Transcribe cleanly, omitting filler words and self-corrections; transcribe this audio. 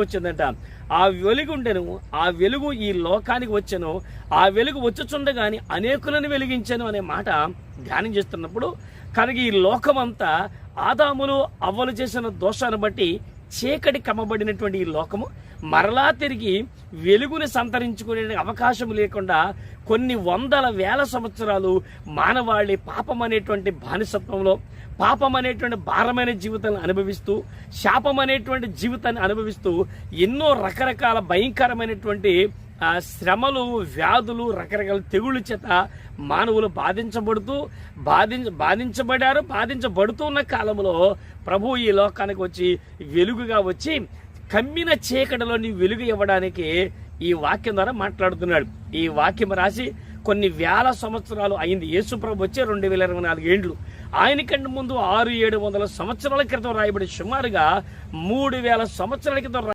వచ్చిందంట. ఆ వెలుగు ఉండెను, ఆ వెలుగు ఈ లోకానికి వచ్చెను, ఆ వెలుగు వచ్చుచుండగాని అనేకులను వెలిగించెను అనే మాట ధ్యానం చేస్తున్నప్పుడు కనుక ఈ లోకమంతా ఆదాములు అవ్వలు చేసిన దోషాన్ని బట్టి చీకటి కమ్మబడినటువంటి ఈ లోకము మరలా తిరిగి వెలుగుని సంతరించుకునే అవకాశం లేకుండా కొన్ని వందల వేల సంవత్సరాలు మానవాళి పాపం అనేటువంటి బానిసత్వంలో, పాపం అనేటువంటి భారమైన జీవితాన్ని అనుభవిస్తూ, శాపం అనేటువంటి జీవితాన్ని అనుభవిస్తూ ఎన్నో రకరకాల భయంకరమైనటువంటి శ్రమలు, వ్యాధులు, రకరకాల తెగుళ్ళ చేత మానవులు బాధించబడుతున్న కాలంలో ప్రభువు ఈ లోకానికి వచ్చి వెలుగుగా వచ్చి కమ్మిన చీకటిలో నీ వెలుగు ఇవ్వడానికి ఈ వాక్యం ద్వారా మాట్లాడుతున్నాడు. ఈ వాక్యం రాసి కొన్ని వేల సంవత్సరాలు అయింది. యేసు ప్రభు వచ్చే 2024 ఏండ్లు. ఆయనకంటే ముందు 600-700 సంవత్సరాల క్రితం రాయబడి సుమారుగా 3000 సంవత్సరాల క్రితం